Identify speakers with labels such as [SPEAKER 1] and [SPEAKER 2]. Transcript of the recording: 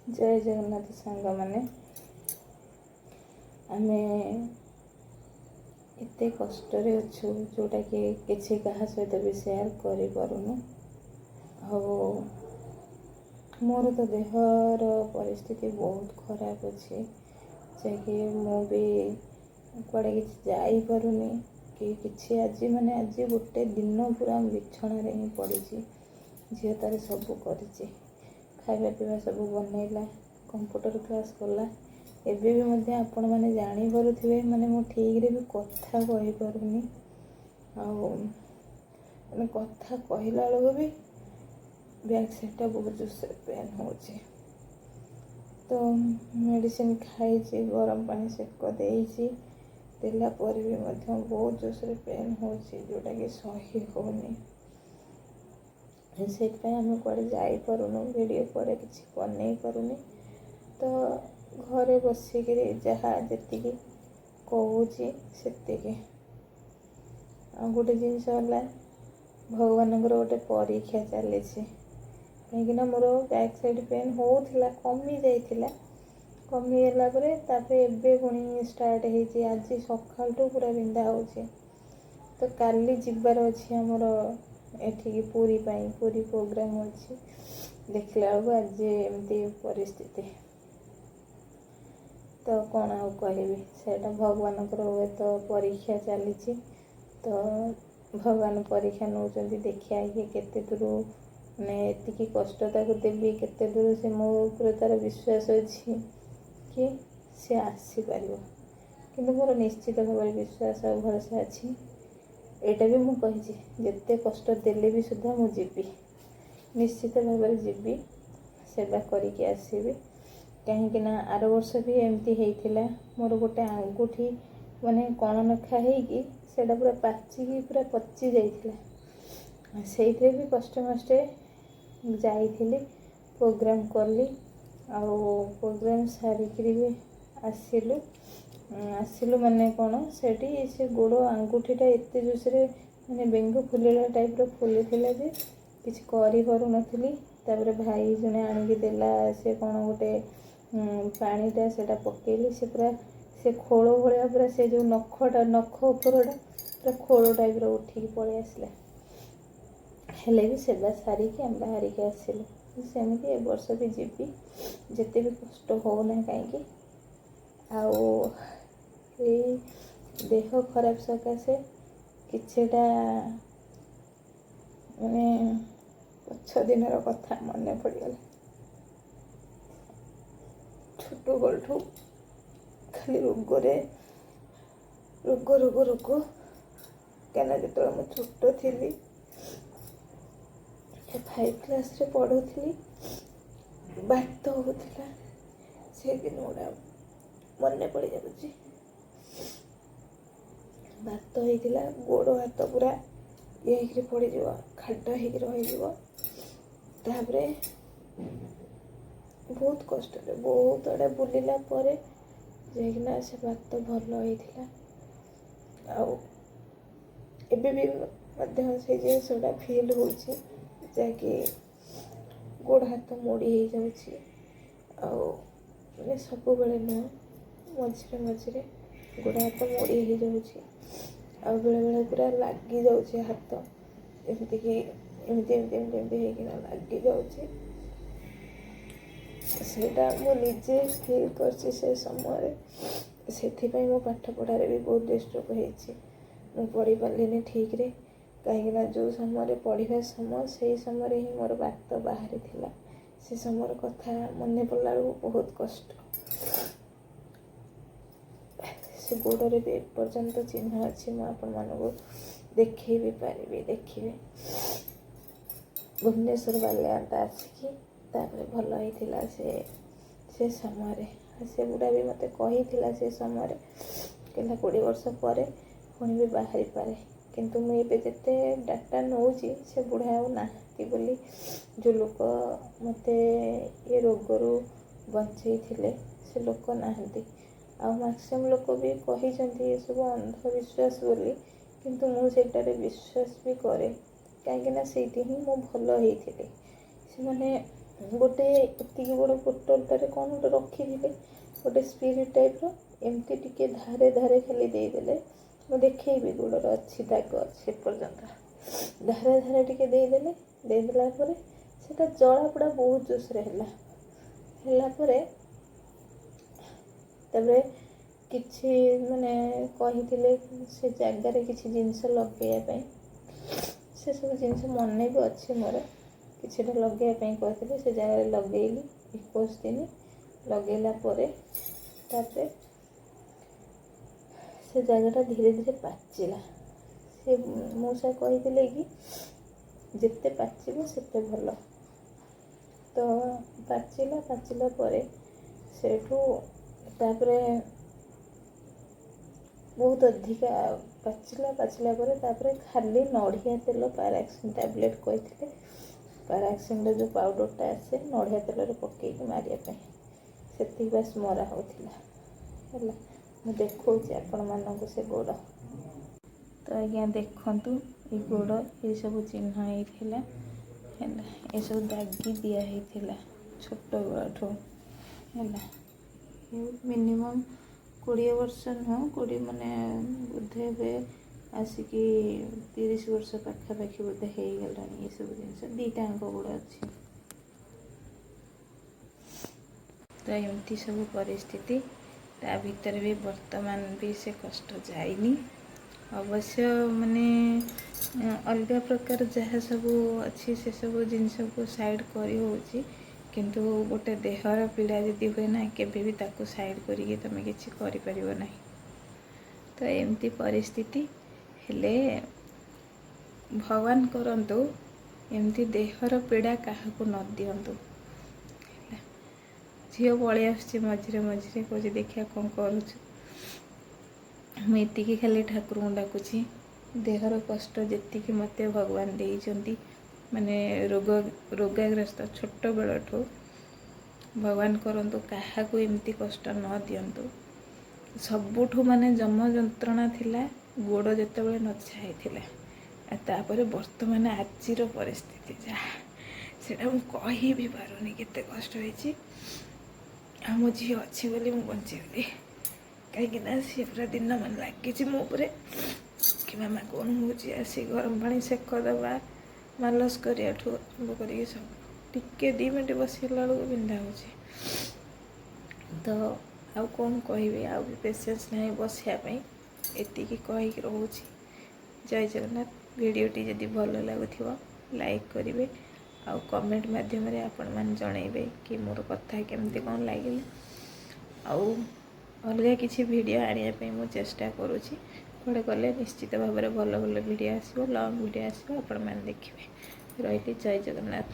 [SPEAKER 1] जय जगन्नाथ सांग मैंने आमे एते कष्ट अच्छु जोटा कि किसी क्या सहित भी सेयार करूँ मोर तो देहर परिस्थिति बहुत खराब अच्छे जैकि मुझे कड़े कि कि आज माने आज गोटे दिन पूरा बिछण ही पड़ी झील तार सब कर खाଇବା पीवा सब बनैला कंप्यूटर क्लास कला एबे भी मध्य आपण माने जानी पारुथिबे माने मो ठीक रे भी कथा कहि पारुनी माने कथा कहला बेलको भी बैक साइड बहुत जोर पेन होची तो मेडिसिन खाई गरम पानी सेक देइची देला पर भी मध्य बहुत जोर पेन होची जोटा कि सही होनी से आम कड़े जापरूँ वीडियो कड़े किसी बन पारूनी तो घरे बसिक जहाँ जी कहूँ से गोटे जिनस है भगवान गोटे परीक्षा चली कहीं मोर बैक साइड पेन होता कमी जाइला कमीगला एबे पुणी स्टार्ट होती आज सकाल पूरा बिंधा हो तो काली जीवार अच्छी आमर एठिकी पूरी प्रोग्राम अच्छी देखला बेलू आज एमती परिस्थिति तो कौन आ कहबी सेटा भगवान तो परीक्षा चली तो भगवान परीक्षा नौ देखिए कि केते दूर मैं एतिकी कष्टता को देवी केते दूर से मो ऊपर तार विश्वास अच्छी कि से आसीपर कि मोर निश्चित भाव विश्वास और भरोसा अच्छी एटा भी मु कही जिते कष्ट देले भी सुधा मु जीवी निश्चित भाव जीवी सेवा करके आसबि कहीं आर वर्ष भी एमती होता मोर गोटे आंगुठी माने कण नखा होगी सेटा पूरा पाचिकी पूरा पची जाइथिला से भी कष्ट मष्टे जाइथिली प्रोग्राम कली प्रोग्राम सारिकी भी आसिलु माने कौन से गोड़ आंगुठीटा एत जोशे माने बेंगु फुलला टाइप फुली जे किसी कर भाई जने आनिकी देला से कौन गोटे पानीटा से पकेली से पूरा से खोल भाया पूरा से जो नख उपरटा पूरा खोल टाइप उठिकी पलि आसला हेले भी सेवा सारिकी आम बाहरिकी आसिलु सेमती ए वर्ष भी जीवी जिते भी कष्ट होना कहीं देह खराब सकाशे किछटा माने पछ दिन कथा मन पड़गला छोट बलठू खाली रोग क्या जो मुझे छोट थी 5 क्लास रे पढ़ुली बात होता से दिन गुड़ा मन पड़ जाऊँगी बात होता गोड़ हाथ पूरा ये पड़ खाड हो बहुत कष्ट बहुत आड़े बुलला जाना से बात भल होता एबे भी मध्य से जिनसा फिल हो जाकि गोड़ हाथ मोड़ी हो जाए सब बेले नुह मझे गोड़ हाथ मोड़ी हो जाए बेले बेले पूरा लगी जाऊे हाथ एमती लगी जाऊे सेटा मुझे फिल कर समय से मो पाठ पढ़ार भी बहुत डिस्टर्ब हो पढ़ी पारे ठीक रे कहीं जो समय पढ़ा समय से समय ही मोर बात बाहरी थिला से समय कथा मन पड़ला बहुत कष्ट से गोड़े भी एपर्यंत चिन्ह अच्छी मुझे देखे भी पारि देखिए भुवनेश्वर बालियांता आसिकी भल होता से समय से गुड़ा भी मत कही से समय कहला 20 वर्ष पर पुणी भी बाहरी पारे किंतु मुझे जिते डाटा नौ से बुढ़ा ना बोली जो लोक मत ये रोगरू बचे से लोक नहांती मैक्सिमम लोक भी कही ये सब अंधविश्वास बोली किंतु मुझे विश्वास भी करे कहीं से ही मु भल होती से मैंने ଗୋଟେ ଏତିକି ବଡ଼ ବୋଟଲଟାରେ କ'ଣ ଗୋଟେ ରଖିଥିଲେ, ଗୋଟେ ସ୍ପିରିଟ୍ ଟାଇପ୍ର, ଏମିତି ଟିକେ ଧାରେ ଧାରେ ଖାଲି ଦେଇଦେଲେ, ମୁଁ ଦେଖେଇବି ଗୋଡ଼ର ଅଛି ଦାଗ ଅଛି ଏପର୍ଯ୍ୟନ୍ତ, ଧାରେ ଧାରେ ଟିକେ ଦେଇଦେଲା ପରେ ସେଇଟା ଜଳାପୋଡ଼ା ବହୁତ ଜୋସ୍ରେ ହେଲା ପରେ ତାପରେ କିଛି ମାନେ କହିଥିଲେ ସେ ଜାଗାରେ କିଛି ଜିନିଷ ଲଗେଇବା ପାଇଁ, ସେସବୁ ଜିନିଷ ମନେ ବି ଅଛି ମୋର, କିଛିଟା ଲଗେଇବା ପାଇଁ କହିଥିଲେ, ସେ ଜାଗାରେ ଲଗେଇଲି 21 ଦିନ ଲଗେଇଲା ପରେ ତାପରେ ସେ ଜାଗାଟା ଧୀରେ ଧୀରେ ପାଚିଲା। ସେ ମଉସା କହିଥିଲେ କି ଯେତେ ପାଚିବ ସେତେ ଭଲ। ତ ପାଚିଲା ପରେ ସେଇଠୁ ତାପରେ ବହୁତ ଅଧିକା ପାଚିଲା ପରେ ତାପରେ ଖାଲି ନଡ଼ିଆ ତେଲ ପାରାକ୍ସିନ୍ ଟ୍ୟାବଲେଟ୍ କହିଥିଲେ, ପାରାକ୍ସିନ୍ର ଯେଉଁ ପାଉଡ଼ରଟା ଆସେ ନଡ଼ିଆ ତେଲରେ ପକେଇକି ମାରିବା ପାଇଁ, ସେତିକି ବାସ୍ ମରା ହେଉଥିଲା ହେଲା। ମୁଁ ଦେଖାଉଛି ଆପଣମାନଙ୍କୁ ସେ ଗୋଡ଼। ତ ଆଜ୍ଞା ଦେଖନ୍ତୁ, ଏ ଗୋଡ଼ ଏସବୁ ଚିହ୍ନ ହେଇଥିଲା ହେଲା, ଏସବୁ ଦାଗି ଦିଆ ହେଇଥିଲା ଛୋଟବେଳଠୁ ହେଲା। ମିନିମମ୍ 20 ବର୍ଷ ନୁହଁ, ମାନେ ବୋଧେ ଏବେ ଆସିକି 30 ବର୍ଷ ପାଖାପାଖି ବୋଧେ ହେଇଗଲାଣି ଏସବୁ ଜିନିଷ। ଦିଟାଙ୍କ ଗୋଡ଼ ଅଛି। ତ ଏମିତି ସବୁ ପରିସ୍ଥିତି, ତା ଭିତରେ ବି ବର୍ତ୍ତମାନ ବି ସେ କଷ୍ଟ ଯାଇନି। ଅବଶ୍ୟ ମାନେ ଅଲଗା ପ୍ରକାର ଯାହା ସବୁ ଅଛି ସେସବୁ ଜିନିଷକୁ ସାଇଡ଼୍ କରି ହେଉଛି, କିନ୍ତୁ ଗୋଟେ ଦେହର ପୀଡ଼ା ଯଦି ହୁଏ ନା, କେବେ ବି ତାକୁ ସାଇଡ଼୍ କରିକି ତୁମେ କିଛି କରିପାରିବ ନାହିଁ। ତ ଏମିତି ପରିସ୍ଥିତି ହେଲେ ଭଗବାନ କରନ୍ତୁ ଏମିତି ଦେହର ପୀଡ଼ା କାହାକୁ ନ ଦିଅନ୍ତୁ ହେଲା। ଝିଅ ପଳେଇ ଆସୁଛି ମଝିରେ କହୁଛି ଦେଖିଆ କ'ଣ କରୁଛୁ। ମୁଁ ଏତିକି ଖାଲି ଠାକୁରଙ୍କୁ ଡାକୁଛି, ଦେହର କଷ୍ଟ ଯେତିକି ମୋତେ ଭଗବାନ ଦେଇଛନ୍ତି, ମାନେ ରୋଗାଗ୍ରସ୍ତ ଛୋଟବେଳଠୁ, ଭଗବାନ କରନ୍ତୁ କାହାକୁ ଏମିତି କଷ୍ଟ ନ ଦିଅନ୍ତୁ। ସବୁଠୁ ମାନେ ଯମ ଯନ୍ତ୍ରଣା ଥିଲା ଗୋଡ଼ ଯେତେବେଳେ ନଛା ହେଇଥିଲା, ଆଉ ତାପରେ ବର୍ତ୍ତମାନ ଆଜିର ପରିସ୍ଥିତି ଯାହା, ସେଇଟା ମୁଁ କହି ବି ପାରୁନି କେତେ କଷ୍ଟ ହେଇଛି। ଆଉ ମୋ ଝିଅ ଅଛି ବୋଲି ମୁଁ ବଞ୍ଚିଗଲି, କାହିଁକିନା ସିଏ ପୁରା ଦିନ ମାନେ ଲାଗିଛି ମୋ ଉପରେ କି ମାମା କ'ଣ ହେଉଛି, ଆସି ଗରମ ପାଣି ସେକ ଦେବା, ମାଲସ କରିବାଠୁ ଆରମ୍ଭ କରିକି ସବୁ, ଟିକେ 2 ମିନିଟ୍ ବସିଗଲା ବେଳକୁ ବିନ୍ଧା ହେଉଛି। ତ ଆଉ କ'ଣ କହିବି, ଆଉ ବି ପେସେନ୍ସ ନାହିଁ ବସିବା ପାଇଁ, ଏତିକି କହିକି ରହୁଛି। ଜୟ ଜଗନ୍ନାଥ। ଭିଡ଼ିଓଟି ଯଦି ଭଲ ଲାଗୁଥିବ ଲାଇକ୍ କରିବେ, ଆଉ କମେଣ୍ଟ ମାଧ୍ୟମରେ ଆପଣମାନେ ଜଣାଇବେ କି ମୋର କଥା କେମିତି କ'ଣ ଲାଗିଲା। ଆଉ ଅଲଗା କିଛି ଭିଡ଼ିଓ ଆଣିବା ପାଇଁ ମୁଁ ଚେଷ୍ଟା କରୁଛି, କୁଆଡ଼େ ଗଲେ ନିଶ୍ଚିତ ଭାବରେ ଭଲ ଭିଡ଼ିଓ ଆସିବ, ଲଙ୍ଗ୍ ଭିଡ଼ିଓ ଆସିବ, ଆପଣମାନେ ଦେଖିବେ। ରହିଲି, ଜୟ ଜଗନ୍ନାଥ।